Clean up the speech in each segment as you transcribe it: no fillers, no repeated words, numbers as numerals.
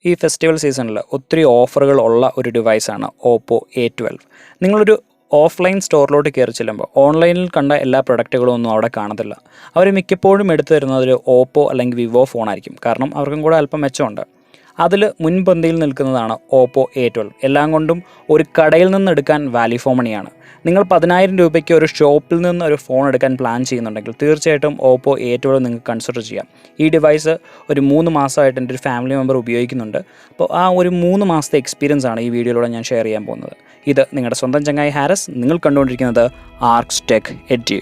ഈ ഫെസ്റ്റിവൽ സീസണിൽ ഒത്തിരി ഓഫറുകൾ ഉള്ള ഒരു ഡിവൈസാണ് ഓപ്പോ A12. നിങ്ങളൊരു ഓഫ്ലൈൻ സ്റ്റോറിലോട്ട് കയറി ചെല്ലുമ്പോൾ ഓൺലൈനിൽ കണ്ട എല്ലാ പ്രൊഡക്റ്റുകളും ഒന്നും അവിടെ കാണത്തില്ല. അവർ മിക്കപ്പോഴും എടുത്തു തരുന്നത് ഒരു ഓപ്പോ അല്ലെങ്കിൽ വിവോ ഫോണായിരിക്കും. കാരണം അവർക്കും കൂടെ അല്പം മെച്ചമുണ്ട്. അതിൽ മുൻപന്തിയിൽ നിൽക്കുന്നതാണ് ഓപ്പോ A12. എല്ലാം കൊണ്ടും ഒരു കടയിൽ നിന്ന് എടുക്കാൻ വാല്യൂ ഫോർ മണിയാണ്. നിങ്ങൾ 10,000 രൂപയ്ക്ക് ഒരു ഷോപ്പിൽ നിന്ന് ഒരു ഫോൺ എടുക്കാൻ പ്ലാൻ ചെയ്യുന്നുണ്ടെങ്കിൽ തീർച്ചയായിട്ടും ഓപ്പോ A12 നിങ്ങൾക്ക് കൺസിഡർ ചെയ്യാം. ഈ ഡിവൈസ് ഒരു 3 മാസമായിട്ട് എൻ്റെ ഒരു ഫാമിലി മെമ്പർ ഉപയോഗിക്കുന്നുണ്ട്. അപ്പോൾ ആ ഒരു 3 മാസത്തെ എക്സ്പീരിയൻസ് ആണ് ഈ വീഡിയോയിലൂടെ ഞാൻ ഷെയർ ചെയ്യാൻ പോകുന്നത്. ഇത് നിങ്ങളുടെ സ്വന്തം ചങ്ങായി ഹാരിസ്. നിങ്ങൾ കണ്ടുകൊണ്ടിരിക്കുന്നത് ആർക്സ് ടെക് എഡ്യൂ.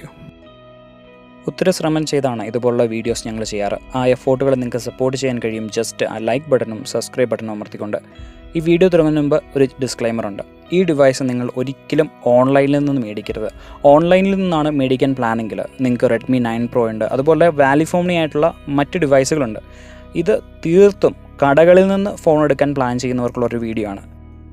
ഒത്തിരി ശ്രമം ചെയ്താണ് ഇതുപോലുള്ള വീഡിയോസ് ഞങ്ങൾ ചെയ്യാറ്. ആ എഫോർട്ടുകൾ നിങ്ങൾക്ക് സപ്പോർട്ട് ചെയ്യാൻ കഴിയും ജസ്റ്റ് ആ ലൈക്ക് ബട്ടണും സബ്സ്ക്രൈബ് ബട്ടണും അമർത്തിക്കൊണ്ട്. ഈ വീഡിയോ തുടങ്ങുന്നതിന് മുമ്പ് ഒരു ഡിസ്ക്ലൈമർ ഉണ്ട്. ഈ ഡിവൈസ് നിങ്ങൾ ഒരിക്കലും ഓൺലൈനിൽ നിന്ന് മേടിക്കരുത്. ഓൺലൈനിൽ നിന്നാണ് മേടിക്കാൻ പ്ലാനെങ്കിൽ നിങ്ങൾക്ക് റെഡ്മി 9 Pro ഉണ്ട്, അതുപോലെ വാല്യൂ ഫോർ മണി ആയിട്ടുള്ള മറ്റ് ഡിവൈസുകളുണ്ട്. ഇത് തീർത്തും കടകളിൽ നിന്ന് ഫോൺ എടുക്കാൻ പ്ലാൻ ചെയ്യുന്നവർക്കുള്ളൊരു വീഡിയോ ആണ്.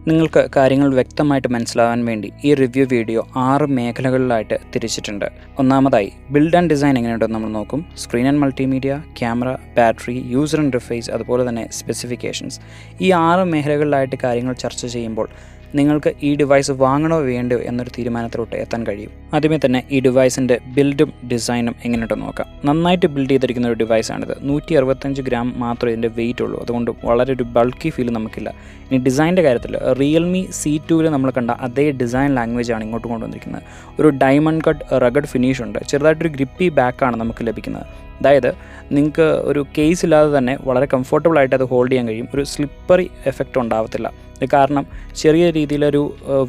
നിങ്ങൾക്ക് കാര്യങ്ങൾ വ്യക്തമായിട്ട് മനസ്സിലാവാൻ വേണ്ടി ഈ റിവ്യൂ വീഡിയോ 6 മേഖലകളിലായിട്ട് തിരിച്ചിട്ടുണ്ട്. ഒന്നാമതായി ബിൽഡ് ആൻഡ് ഡിസൈൻ എങ്ങനെയുണ്ടെന്ന് നമ്മൾ നോക്കും. Screen and multimedia, camera, battery, user interface, അതുപോലെ തന്നെ സ്പെസിഫിക്കേഷൻസ്. ഈ 6 മേഖലകളിലായിട്ട് കാര്യങ്ങൾ ചർച്ച ചെയ്യുമ്പോൾ നിങ്ങൾക്ക് ഈ ഡിവൈസ് വാങ്ങണോ വേണ്ടോ എന്നൊരു തീരുമാനത്തിലോട്ട് എത്താൻ കഴിയും. ആദ്യമേ തന്നെ ഈ ഡിവൈസിൻ്റെ ബിൽഡും ഡിസൈനും എങ്ങനെയുണ്ടെന്ന് നോക്കാം. നന്നായിട്ട് ബിൽഡ് ചെയ്തിരിക്കുന്ന ഒരു ഡിവൈസാണിത്. 165 ഗ്രാം മാത്രമേ ഇതിൻ്റെ വെയിറ്റ് ഉള്ളൂ. അതുകൊണ്ട് വളരെ ഒരു ബൾക്കി ഫീൽ നമുക്കില്ല. ഇനി ഡിസൈൻ്റെ കാര്യത്തിൽ റിയൽമി C2 നമ്മൾ കണ്ട അതേ ഡിസൈൻ ലാംഗ്വേജാണ് ഇങ്ങോട്ട് കൊണ്ടുവന്നിരിക്കുന്നത്. ഒരു ഡയമണ്ട് കട്ട് റഗഡ് ഫിനിഷ് ഉണ്ട്. ചെറുതായിട്ടൊരു ഗ്രിപ്പി ബാക്കാണ് നമുക്ക് ലഭിക്കുന്നത്. അതായത് നിങ്ങൾക്ക് ഒരു കേസ് ഇല്ലാതെ തന്നെ വളരെ കംഫർട്ടബിളായിട്ട് അത് ഹോൾഡ് ചെയ്യാൻ കഴിയും. ഒരു സ്ലിപ്പറി എഫക്റ്റ് ഉണ്ടാവത്തില്ല. കാരണം ചെറിയ രീതിയിലൊരു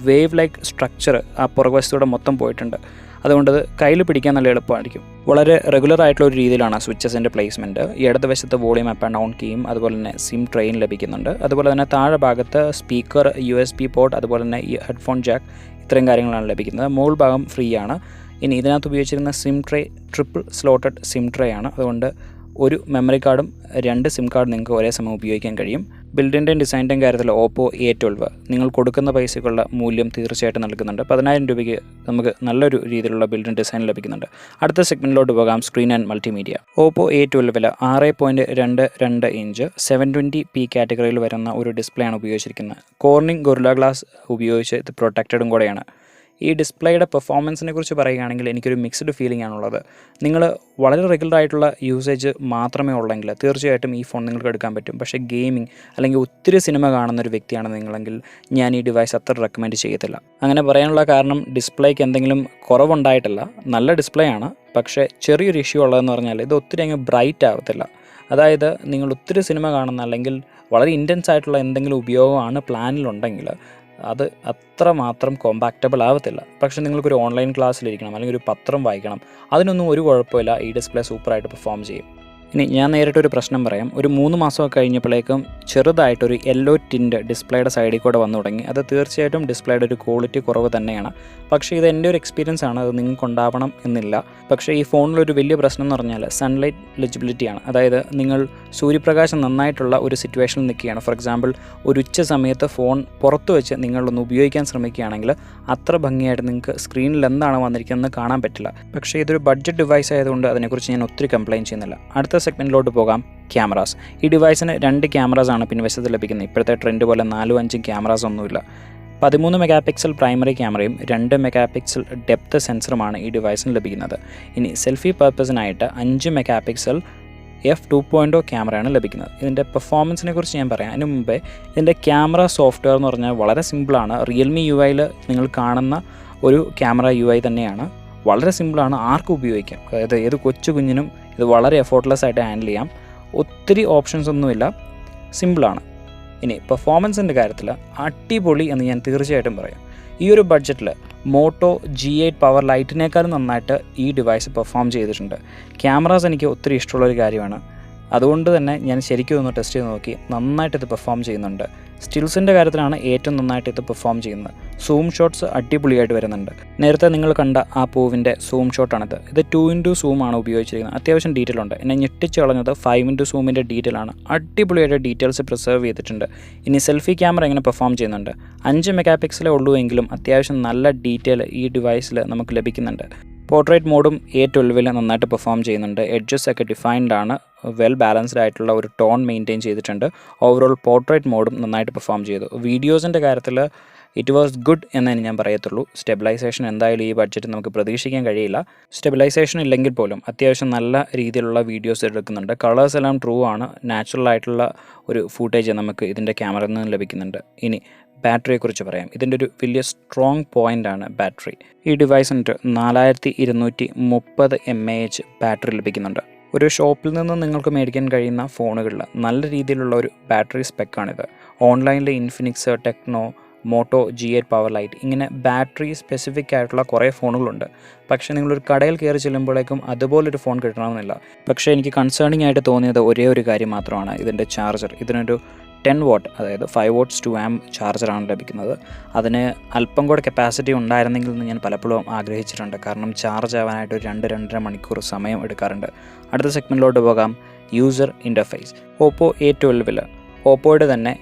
വേവ് ലൈക്ക് സ്ട്രക്ചർ ആ പുറകുവശത്തൂടെ മൊത്തം പോയിട്ടുണ്ട്. അതുകൊണ്ട് അത് കയ്യിൽ പിടിക്കാൻ നല്ല എളുപ്പമായിരിക്കും. വളരെ റെഗുലർ ആയിട്ടുള്ള ഒരു രീതിയിലാണ് സ്വിച്ചസിൻ്റെ പ്ലേസ്മെൻറ്റ്. ഈ ഇടതുവശത്ത് വോളിയം അപ്പ് ആൻഡ് ഡൗൺ കീയും അതുപോലെ തന്നെ സിം ട്രെയിൻ ലഭിക്കുന്നുണ്ട്. അതുപോലെ തന്നെ താഴെ ഭാഗത്ത് സ്പീക്കർ, USB പോർട്ട്, അതുപോലെ തന്നെ ഈ ഹെഡ്ഫോൺ ജാക്ക്, ഇത്രയും കാര്യങ്ങളാണ് ലഭിക്കുന്നത്. മുകൾ ഭാഗം ഫ്രീ ആണ്. ഇനി ഇതിനകത്ത് ഉപയോഗിച്ചിരുന്ന sim tray triple slotted sim tray ആണ്. അതുകൊണ്ട് ഒരു മെമ്മറി കാർഡും 2 സിം കാർഡ് നിങ്ങൾക്ക് ഒരേ സമയം ഉപയോഗിക്കാൻ കഴിയും. ബിൽഡിൻ്റെയും ഡിസൈൻ്റെയും കാര്യത്തിൽ ഓപ്പോ A12 നിങ്ങൾ കൊടുക്കുന്ന പൈസയ്ക്കുള്ള മൂല്യം തീർച്ചയായിട്ടും നൽകുന്നുണ്ട്. 10,000 രൂപയ്ക്ക് നമുക്ക് നല്ലൊരു രീതിയിലുള്ള ബിൽഡിംഗ് ഡിസൈൻ ലഭിക്കുന്നുണ്ട്. അടുത്ത സെഗ്മെൻറ്റിലോട്ട് പോകാം. Screen and multimedia. Oppo A12 6.22 inch 720p കാറ്റഗറിയിൽ വരുന്ന ഒരു ഡിസ്പ്ലേ ആണ് ഉപയോഗിച്ചിരിക്കുന്നത്. കോർണിംഗ് ഗൊറില്ല ഗ്ലാസ് ഉപയോഗിച്ച് ഇത് പ്രൊട്ടക്റ്റഡും കൂടെയാണ്. ഈ ഡിസ്പ്ലേയുടെ പെർഫോമൻസിനെ കുറിച്ച് പറയുകയാണെങ്കിൽ എനിക്കൊരു മിക്സ്ഡ് ഫീലിംഗ് ആണുള്ളത്. നിങ്ങൾ വളരെ റെഗുലർ ആയിട്ടുള്ള യൂസേജ് മാത്രമേ ഉള്ളെങ്കിൽ തീർച്ചയായിട്ടും ഈ ഫോൺ നിങ്ങൾക്ക് എടുക്കാൻ പറ്റും. പക്ഷേ ഗെയിമിംഗ് അല്ലെങ്കിൽ ഒത്തിരി സിനിമ കാണുന്ന ഒരു വ്യക്തിയാണ് നിങ്ങളെങ്കിൽ ഞാൻ ഈ ഡിവൈസ് അത്ര റെക്കമെൻഡ് ചെയ്യത്തില്ല. അങ്ങനെ പറയാനുള്ള കാരണം ഡിസ്പ്ലേക്ക് എന്തെങ്കിലും കുറവുണ്ടായിട്ടില്ല. നല്ല ഡിസ്പ്ലേ ആണ്. പക്ഷേ ചെറിയൊരു ഇഷ്യൂ ഉള്ളതെന്ന് പറഞ്ഞാൽ ഇത് ഒത്തിരി അങ്ങ് ബ്രൈറ്റ് ആവത്തില്ല. അതായത് നിങ്ങൾ ഒത്തിരി സിനിമ കാണുന്ന അല്ലെങ്കിൽ വളരെ ഇൻറ്റൻസ് ആയിട്ടുള്ള എന്തെങ്കിലും ഉപയോഗമാണ് പ്ലാനിലുണ്ടെങ്കിൽ അത് അത്രമാത്രം കോമ്പാക്റ്റബിൾ ആവത്തില്ല. പക്ഷേ നിങ്ങൾക്കൊരു ഓൺലൈൻ ക്ലാസ്സിലിരിക്കണം അല്ലെങ്കിൽ ഒരു പത്രം വായിക്കണം, അതിനൊന്നും ഒരു കുഴപ്പമില്ല. ഈ ഡിസ്പ്ലേ സൂപ്പറായിട്ട് പെർഫോം ചെയ്യും. ഇനി ഞാൻ നേരിട്ടൊരു പ്രശ്നം പറയാം. ഒരു 3 മാസമൊക്കെ കഴിഞ്ഞപ്പോഴേക്കും ചെറുതായിട്ടൊരു യെല്ലോ ടിൻ്റ് ഡിസ്പ്ലേയുടെ സൈഡിൽ കൂടെ വന്നു തുടങ്ങി. അത് തീർച്ചയായിട്ടും ഡിസ്പ്ലേയുടെ ഒരു ക്വാളിറ്റി കുറവ് തന്നെയാണ്. പക്ഷേ ഇത് എൻ്റെ ഒരു എക്സ്പീരിയൻസ് ആണ്. അത് നിങ്ങൾക്ക് ഉണ്ടാവണം എന്നില്ല. പക്ഷേ ഈ ഫോണിലൊരു വലിയ പ്രശ്നം എന്ന് പറഞ്ഞാൽ സൺലൈറ്റ് ലെജിബിലിറ്റിയാണ്. അതായത് നിങ്ങൾ സൂര്യപ്രകാശം നന്നായിട്ടുള്ള ഒരു സിറ്റുവേഷനിൽ നിൽക്കുകയാണ്. ഫോർ എക്സാമ്പിൾ ഒരു ഉച്ച സമയത്ത് ഫോൺ പുറത്ത് വെച്ച് നിങ്ങളൊന്ന് ഉപയോഗിക്കാൻ ശ്രമിക്കുകയാണെങ്കിൽ അത്ര ഭംഗിയായിട്ട് നിങ്ങൾക്ക് സ്ക്രീനിൽ എന്താണ് വന്നിരിക്കുന്നതെന്ന് കാണാൻ പറ്റില്ല. പക്ഷേ ഇതൊരു ബഡ്ജറ്റ് ഡിവൈസ് ആയതുകൊണ്ട് അതിനെക്കുറിച്ച് ഞാൻ ഒത്തിരി കംപ്ലയിൻറ്റ് ചെയ്യുന്നില്ല. അടുത്ത സെഗ്മെൻറ്റിലോട്ട് പോകാം. ക്യാമറാസ്. ഈ ഡിവൈസിന് 2 ക്യാമറാസാണ് പിൻവശത്ത് ലഭിക്കുന്നത്. ഇപ്പോഴത്തെ ട്രെൻഡ് പോലെ 4-5 ക്യാമറാസ് ഒന്നുമില്ല. 13 മെഗാ പിക്സൽ പ്രൈമറി ക്യാമറയും 2 മെഗാ പിക്സൽ ഡെപ്ത് സെൻസറുമാണ് ഈ ഡിവൈസിന് ലഭിക്കുന്നത്. ഇനി സെൽഫി പർപ്പസിനായിട്ട് 5 മെഗാ പിക്സൽ f2.0 ക്യാമറയാണ് ലഭിക്കുന്നത്. ഇതിൻ്റെ പെർഫോമൻസിനെ കുറിച്ച് ഞാൻ പറയാം. അതിന് മുമ്പേ ഇതിൻ്റെ ക്യാമറ സോഫ്റ്റ്വെയർ എന്ന് പറഞ്ഞാൽ വളരെ സിമ്പിളാണ്. റിയൽമി UI നിങ്ങൾ കാണുന്ന ഒരു ക്യാമറ UI തന്നെയാണ്. വളരെ സിമ്പിളാണ്, ആർക്കും ഉപയോഗിക്കാം. അതായത് ഏത് കൊച്ചു കുഞ്ഞിനും ഇത് വളരെ എഫോർട്ട്ലെസ് ആയിട്ട് ഹാൻഡിൽ ചെയ്യാം. ഒത്തിരി ഓപ്ഷൻസ് ഒന്നുമില്ല, സിമ്പിളാണ്. ഇനി പെർഫോമൻസിൻ്റെ കാര്യത്തിൽ അടിപൊളി എന്ന് ഞാൻ തീർച്ചയായിട്ടും പറയും. ഈ ഒരു ബഡ്ജറ്റിൽ മോട്ടോ G8 പവർ ലൈറ്റിനേക്കാളും നന്നായിട്ട് ഈ ഡിവൈസ് പെർഫോം ചെയ്തിട്ടുണ്ട്. ക്യാമറാസ് എനിക്ക് ഒത്തിരി ഇഷ്ടമുള്ളൊരു കാര്യമാണ്. അതുകൊണ്ട് തന്നെ ഞാൻ ശരിക്കും ഒന്ന് ടെസ്റ്റ് ചെയ്ത് നോക്കി. നന്നായിട്ട് ഇത് പെർഫോം ചെയ്യുന്നുണ്ട്. സ്റ്റിൽസിൻ്റെ കാര്യത്തിലാണ് ഏറ്റവും നന്നായിട്ട് ഇത് പെർഫോം ചെയ്യുന്നത്. സൂം ഷോട്ട്സ് അടിപൊളിയായിട്ട് വരുന്നുണ്ട്. നേരത്തെ നിങ്ങൾ കണ്ട ആ പൂവിൻ്റെ സൂം ഷോട്ടാണിത്. ഇത് 2x സൂമാണ് ഉപയോഗിച്ചിരിക്കുന്നത്. അത്യാവശ്യം ഡീറ്റെയിൽ ഉണ്ട്. എന്നെ ഞെട്ടിച്ച് കളഞ്ഞത് 5x സൂമിൻ്റെ ഡീറ്റെയിൽ ആണ്. അടിപൊളിയായിട്ട് ഡീറ്റെയിൽസ് പ്രിസർവ് ചെയ്തിട്ടുണ്ട്. ഇനി സെൽഫി ക്യാമറ എങ്ങനെ പെർഫോം ചെയ്യുന്നുണ്ട്? 5 മെഗാ പിക്സലേ ഉള്ളൂ എങ്കിലും അത്യാവശ്യം നല്ല ഡീറ്റെയിൽ ഈ ഡിവൈസിൽ നമുക്ക് ലഭിക്കുന്നുണ്ട്. പോർട്രേറ്റ് മോഡും A12 നന്നായിട്ട് പെർഫോം ചെയ്യുന്നുണ്ട്. എഡ്ജസ് ഒക്കെ ഡിഫൈൻഡ് ആണ്, വെൽ ബാലൻസ്ഡ് ആയിട്ടുള്ള ഒരു ടോൺ മെയിൻറ്റെയിൻ ചെയ്തിട്ടുണ്ട്. ഓവറോൾ പോർട്രേറ്റ് മോഡും നന്നായിട്ട് പെർഫോം ചെയ്തു. വീഡിയോസിൻ്റെ കാര്യത്തിൽ ഇറ്റ് വാസ് ഗുഡ് എന്നേ ഞാൻ പറയത്തുള്ളൂ. സ്റ്റെബിലൈസേഷൻ എന്തായാലും ഈ ബഡ്ജറ്റ് നമുക്ക് പ്രതീക്ഷിക്കാൻ കഴിയില്ല. സ്റ്റെബിലൈസേഷൻ ഇല്ലെങ്കിൽ പോലും അത്യാവശ്യം നല്ല രീതിയിലുള്ള വീഡിയോസ് എടുക്കുന്നുണ്ട്. കളേഴ്സ് എല്ലാം ട്രൂ ആണ്. നാച്ചുറൽ ആയിട്ടുള്ള ഒരു ഫൂട്ടേജ് നമുക്ക് ഇതിൻ്റെ ക്യാമറയിൽ നിന്ന് ലഭിക്കുന്നുണ്ട്. ഇനി ബാറ്ററിയെക്കുറിച്ച് പറയാം. ഇതിൻ്റെ ഒരു വലിയ സ്ട്രോങ് പോയിൻ്റാണ് ബാറ്ററി. ഈ ഡിവൈസിന് 4230 mAh ബാറ്ററി ലഭിക്കുന്നുണ്ട്. ഒരു ഷോപ്പിൽ നിന്ന് നിങ്ങൾക്ക് മേടിക്കാൻ കഴിയുന്ന ഫോണുകളിൽ നല്ല രീതിയിലുള്ള ഒരു ബാറ്ററി സ്പെക്കാണിത്. ഓൺലൈനിൽ Infinix, Tecno, Moto G8 power lite ഇങ്ങനെ ബാറ്ററി സ്പെസിഫിക് ആയിട്ടുള്ള കുറേ ഫോണുകളുണ്ട്. പക്ഷേ നിങ്ങളൊരു കടയിൽ കയറി ചെല്ലുമ്പോഴേക്കും അതുപോലൊരു ഫോൺ കിട്ടണമെന്നില്ല. പക്ഷേ എനിക്ക് കൺസേണിംഗ് ആയിട്ട് തോന്നിയത് ഒരേ ഒരു കാര്യം മാത്രമാണ്, ഇതിൻ്റെ ചാർജർ. ഇതിനൊരു 10 വാട്ട്, അതായത് 5 watts 2 amp ചാർജറാണ് ലഭിക്കുന്നത്. അതിന് അല്പം കൂടെ കപ്പാസിറ്റി ഉണ്ടായിരുന്നെങ്കിൽ എന്ന് ഞാൻ പലപ്പോഴും ആഗ്രഹിച്ചിട്ടുണ്ട്. കാരണം ചാർജ് ആവാനായിട്ട് ഒരു 2-2.5 മണിക്കൂർ സമയം എടുക്കാറുണ്ട്. അടുത്ത സെഗ്മെൻറ്റിലോട്ട് പോകാം. User interface. Oppo A12 ഓപ്പോയുടെ തന്നെ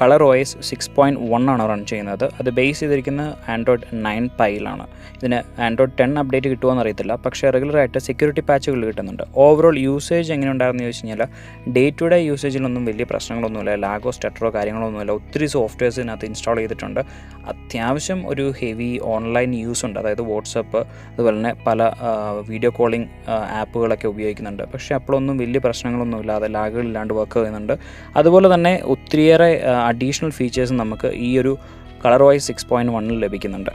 കളർ OS 6.1 ആണ് റൺ ചെയ്യുന്നത്. അത് ബേസ് ചെയ്തിരിക്കുന്ന Android 9 Pieലാണ്. ഇതിന് Android 10 അപ്ഡേറ്റ് കിട്ടുമോയെന്ന് അറിയത്തില്ല, പക്ഷേ റെഗുലറായിട്ട് സെക്യൂരിറ്റി പാച്ചുകൾ കിട്ടുന്നുണ്ട്. ഓവറോൾ യൂസേജ് എങ്ങനെ ഉണ്ടായിരുന്നെന്ന് ചോദിച്ചു കഴിഞ്ഞാൽ ഡേ ടു ഡേ യൂസേജിലൊന്നും വലിയ പ്രശ്നങ്ങളൊന്നുമില്ല. ലാഗോ സ്റ്റട്ടറോ കാര്യങ്ങളൊന്നുമില്ല. ഒത്തിരി സോഫ്റ്റ്വെയർസ് ഇതിനകത്ത് ഇൻസ്റ്റാൾ ചെയ്തിട്ടുണ്ട്. അത്യാവശ്യം ഒരു ഹെവി ഓൺലൈൻ യൂസ് ഉണ്ട്. അതായത് വാട്സപ്പ്, അതുപോലെ തന്നെ പല വീഡിയോ കോളിംഗ് ആപ്പുകളൊക്കെ ഉപയോഗിക്കുന്നുണ്ട്. പക്ഷേ അപ്പോഴൊന്നും വലിയ പ്രശ്നങ്ങളൊന്നുമില്ലാതെ ലാഗുകളില്ലാണ്ട് വർക്ക് ചെയ്യുന്നുണ്ട്. അതുപോലെ തന്നെ ഒത്തിരിയേറെ അഡീഷണൽ ഫീച്ചേഴ്സും നമുക്ക് ഈ ഒരു കളർ OS 6.1 ലഭിക്കുന്നുണ്ട്.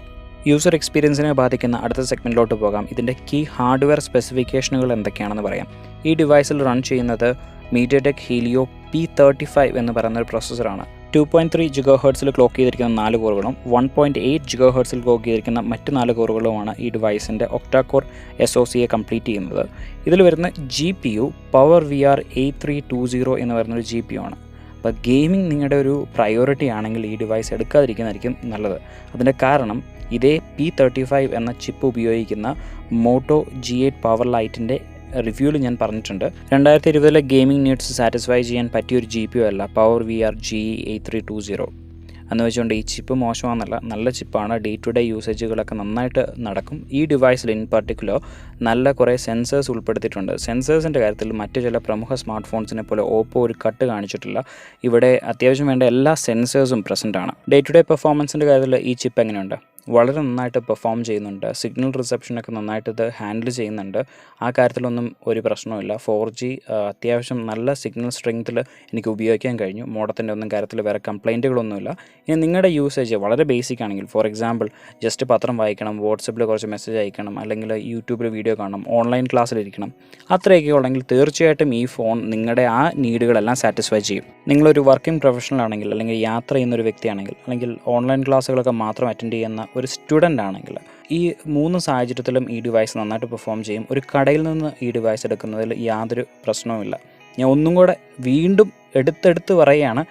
യൂസർ എക്സ്പീരിയൻസിനെ ബാധിക്കുന്ന അടുത്ത സെഗ്മെൻറ്റിലോട്ട് പോകാം. ഇതിൻ്റെ കീ ഹാർഡ്വെയർ സ്പെസിഫിക്കേഷനുകൾ എന്തൊക്കെയാണെന്ന് പറയാം. ഈ ഡിവൈസിൽ റൺ ചെയ്യുന്നത് MediaTek Helio P35 എന്ന് പറയുന്ന ഒരു പ്രോസസ്സറാണ്. 2.3 GHz ക്ലോക്ക് ചെയ്തിരിക്കുന്ന 4 കോറുകളും 1.8 GHz ക്ലോക്ക് ചെയ്തിരിക്കുന്ന മറ്റ് 4 കോറുകളുമാണ് ഈ ഡിവൈസിൻ്റെ ഒക്ടാകോർ SoCയെ കംപ്ലീറ്റ് ചെയ്യുന്നത്. ഇതിൽ വരുന്ന GPU PowerVR A320 എന്ന് പറയുന്നൊരു GPU ആണ്. അപ്പോൾ ഗെയിമിംഗ് നിങ്ങളുടെ ഒരു പ്രയോറിറ്റി ആണെങ്കിൽ ഈ ഡിവൈസ് എടുക്കാതിരിക്കുന്നതായിരിക്കും നല്ലത്. അതിൻ്റെ കാരണം ഇതേ P35 എന്ന ചിപ്പ് ഉപയോഗിക്കുന്ന മോട്ടോ G8 പവർ ലൈറ്റിൻ്റെ റിവ്യൂവിൽ ഞാൻ പറഞ്ഞിട്ടുണ്ട്. 2020 ഗെയിമിംഗ് നീഡ്സ് സാറ്റിസ്ഫൈ ചെയ്യാൻ പറ്റിയൊരു GPU അല്ല PowerVR A320 എന്ന് വെച്ചുകൊണ്ട് ഈ ചിപ്പ് മോശമാണെന്നല്ല, നല്ല ചിപ്പാണ്. ഡേ ടു ഡേ യൂസേജുകളൊക്കെ നന്നായിട്ട് നടക്കും. ഈ ഡിവൈസിൽ ഇൻ പർട്ടിക്കുലർ നല്ല കുറേ സെൻസേഴ്സ് ഉൾപ്പെടുത്തിയിട്ടുണ്ട്. സെൻസേഴ്സിൻ്റെ കാര്യത്തിൽ മറ്റ് ചില പ്രമുഖ സ്മാർട്ട് ഫോൺസിനെ പോലെ ഓപ്പോ ഒരു കട്ട് കാണിച്ചിട്ടില്ല. ഇവിടെ അത്യാവശ്യം വേണ്ട എല്ലാ സെൻസേഴ്സും പ്രസൻ്റ് ആണ്. ഡേ ടു ഡേ പെർഫോമൻസിൻ്റെ കാര്യത്തിൽ ഈ ചിപ്പ് എങ്ങനെയുണ്ട്? വളരെ നന്നായിട്ട് പെർഫോം ചെയ്യുന്നുണ്ട്. സിഗ്നൽ റിസപ്ഷനൊക്കെ നന്നായിട്ട് ഇത് ഹാൻഡിൽ ചെയ്യുന്നുണ്ട്. ആ കാര്യത്തിലൊന്നും ഒരു പ്രശ്നവുമില്ല. 4G അത്യാവശ്യം നല്ല സിഗ്നൽ സ്ട്രെങ്ത്തിൽ എനിക്ക് ഉപയോഗിക്കാൻ കഴിഞ്ഞു. മോഡത്തിൻ്റെ ഒന്നും കാര്യത്തിൽ വേറെ കംപ്ലയിൻറ്റുകളൊന്നുമില്ല. ഇനി നിങ്ങളുടെ യൂസേജ് വളരെ ബേസിക് ആണെങ്കിൽ, ഫോർ എക്സാമ്പിൾ ജസ്റ്റ് പത്രം വായിക്കണം, വാട്സപ്പിൽ കുറച്ച് മെസ്സേജ് അയക്കണം, അല്ലെങ്കിൽ യൂട്യൂബിൽ വീഡിയോ കാണണം, ഓൺലൈൻ ക്ലാസ്സിലിരിക്കണം, അത്രയൊക്കെ ഉണ്ടെങ്കിൽ തീർച്ചയായിട്ടും ഈ ഫോൺ നിങ്ങളുടെ ആ നീഡുകളെല്ലാം സാറ്റിസ്ഫൈ ചെയ്യും. നിങ്ങളൊരു വർക്കിംഗ് പ്രൊഫഷണൽ ആണെങ്കിൽ, അല്ലെങ്കിൽ യാത്ര ചെയ്യുന്നൊരു വ്യക്തിയാണെങ്കിൽ, അല്ലെങ്കിൽ ഓൺലൈൻ ക്ലാസ്സുകളൊക്കെ മാത്രം അറ്റൻഡ് ചെയ്യുന്ന ഒരു സ്റ്റുഡൻ്റ് ആണെങ്കിൽ, ഈ 3 സാഹചര്യത്തിലും ഈ ഡിവൈസ് നന്നായിട്ട് പെർഫോം ചെയ്യും. ഒരു കടയിൽ നിന്ന് ഈ ഡിവൈസ് എടുക്കുന്നതിൽ യാതൊരു പ്രശ്നവുമില്ല. ഞാൻ ഒന്നും കൂടെ വീണ്ടും എടുത്തെടുത്ത് പറയുകയാണ്,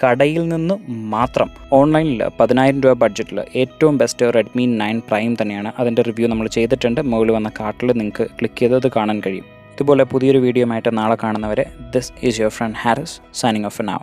കടയിൽ നിന്ന് മാത്രം. ഓൺലൈനിൽ 10,000 രൂപ ബഡ്ജറ്റിൽ ഏറ്റവും ബെസ്റ്റ് Redmi 9 Prime തന്നെയാണ്. അതിൻ്റെ റിവ്യൂ നമ്മൾ ചെയ്തിട്ടുണ്ട്. മുകളിൽ വന്ന കാർട്ടിൽ നിങ്ങൾക്ക് ക്ലിക്ക് ചെയ്തത് കാണാൻ കഴിയും. ഇതുപോലെ പുതിയൊരു വീഡിയോ ആയിട്ട് നാളെ കാണുന്നവരെ, this is your friend Haris signing off now.